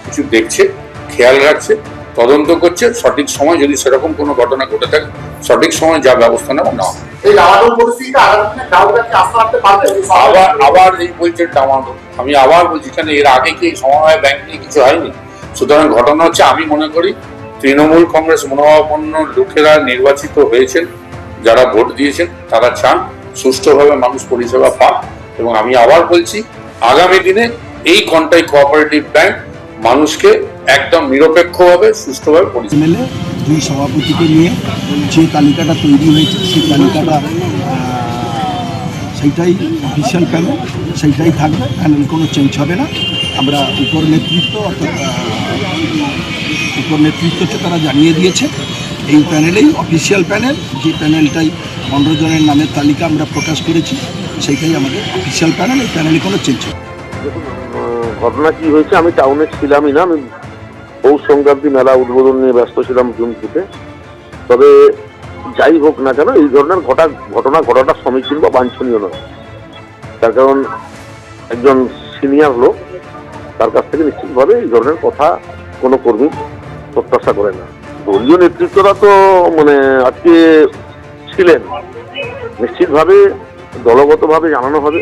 সবকিছু দেখছে, খেয়াল রাখছে, তদন্ত করছে। সঠিক সময় যদি সেরকম কোনো ঘটনা ঘটে থাকে, সঠিক সময় যা ব্যবস্থা নেওয়া না হয়। আবার এই বলছেন ডামাডোল। আমি আবার বলছি, কেন এর আগে কি সমবায় ব্যাংক নিয়ে কিছু হয়নি? সুতরাং ঘটনা হচ্ছে, আমি মনে করি তৃণমূল কংগ্রেস মনোভাবাপন্ন লোকেরা নির্বাচিত হয়েছেন, যারা ভোট দিয়েছেন তারা চান সুষ্ঠুভাবে মানুষ পরিষেবা পাক। এবং আমি আবার বলছি, আগামী দিনে এই কন্টাই কোঅপারেটিভ ব্যাংক মানুষকে একদম নিরপেক্ষভাবে সুষ্ঠুভাবে পরিষেবা। দুই সভাপতিকে নিয়ে যে তালিকাটা তৈরি হয়েছে সেই তালিকাটা সেইটাই অফিসিয়াল প্যানেল, সেইটাই থাকবে, প্যানেল কোনো চেঞ্জ হবে না। আমরা উপর নেতৃত্ব হচ্ছে তারা জানিয়ে দিয়েছে এই প্যানেলেই অফিসিয়াল প্যানেল, যে প্যানেলটাই 15 জনের নামের তালিকা আমরা প্রকাশ করেছি সেইটাই আমাদের অফিসিয়াল প্যানেল, এই প্যানেলে কোনো চেঞ্জ হবে। দেখুন, ঘটনা কি হয়েছে, আমি টাউনে ছিলামই না, আমি পৌষ সংক্রান্তি মেলা উদ্বোধন নিয়ে ব্যস্ত ছিলাম জুন থেকে। তবে যাই হোক না কেন, এই ধরনের ঘটনা ঘটাটা সমীচীন বা বাঞ্ছনীয় নয়। তার কারণ একজন সিনিয়র লোক, তার কাছ থেকে নিশ্চিতভাবে এই ধরনের কথা কোনো কর্মী প্রত্যাশা করে না। দলীয় নেতৃত্বরা তো আজকে ছিলেন, নিশ্চিতভাবে দলগতভাবে জানানো হবে।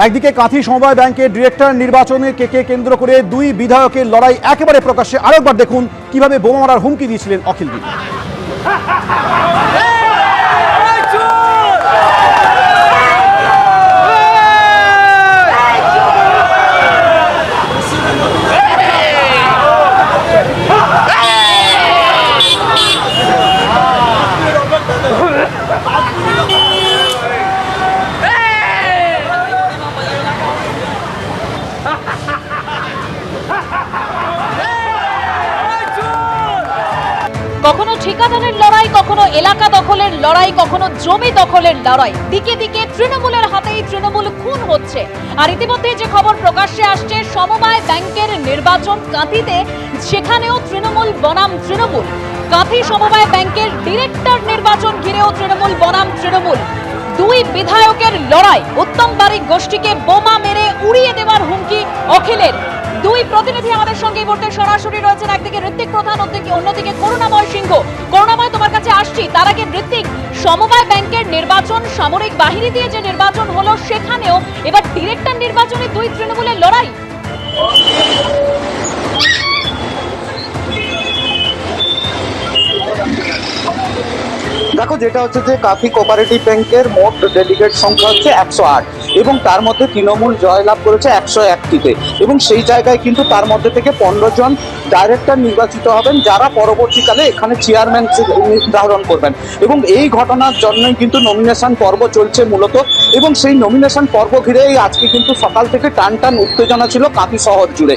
একদিকে কাঁথি সমবায় ব্যাংকের ডিরেক্টর নির্বাচনের কে কেন্দ্র করে দুই বিধায়কের লড়াই একেবারে প্রকাশ্যে। আরেকবার দেখুন কিভাবে বোমা মারার হুমকি দিয়েছিলেন অখিল দীপ। কখনো ঠিকাদারের লড়াই, কখনো এলাকা দখলের লড়াই, কখনো জমি দখলের লড়াই। দিকে দিকে তৃণমূলের হাতেই তৃণমূল খুন হচ্ছে। আর ইতিমধ্যে যে খবর প্রকাশ্যে আসছে, সমবায় ব্যাংকের নির্বাচন কাঁথিতে, সেখানেও তৃণমূল বনাম তৃণমূল। কাঁথি সমবায় ব্যাংকের ডিরেক্টর নির্বাচন ঘিরেও তৃণমূল বনাম তৃণমূল। দুই বিধায়কের লড়াই, উত্তম বারিক গোষ্ঠীকে বোমা মেরে উড়িয়ে দেওয়ার হুমকি অখিলের। দুই প্রতিনিধি আমাদের সঙ্গে এই মুহূর্তে সরাসরি রয়েছেন, একদিকে ঋত্বিক প্রধান, অন্যদিকে করুণাময় সিংহ। করুণাময়, তোমার কাছে আসছি। তার আগে ঋত্বিক, সমবায় ব্যাংকের নির্বাচন সামরিক বাহিনী দিয়ে যে নির্বাচন হলো, সেখানেও এবার ডিরেক্টর নির্বাচনে দুই তৃণমূলের লড়াই। দেখো, যেটা হচ্ছে যে কাঁথি কোঅপারেটিভ ব্যাংকের মোট ডেলিগেট সংখ্যা হচ্ছে 108 এবং তার মধ্যে তৃণমূল জয়লাভ করেছে 101টিতে। এবং সেই জায়গায় কিন্তু তার মধ্যে থেকে 15 জন ডাইরেক্টর নির্বাচিত হবেন, যারা পরবর্তীকালে এখানে চেয়ারম্যান নির্ধারণ করবেন। এবং এই ঘটনার জন্যই কিন্তু নমিনেশন পর্ব চলছে মূলত। এবং সেই নমিনেশন পর্ব ঘিরেই আজকে কিন্তু সকাল থেকে টান উত্তেজনা ছিল কাঁথি শহর জুড়ে।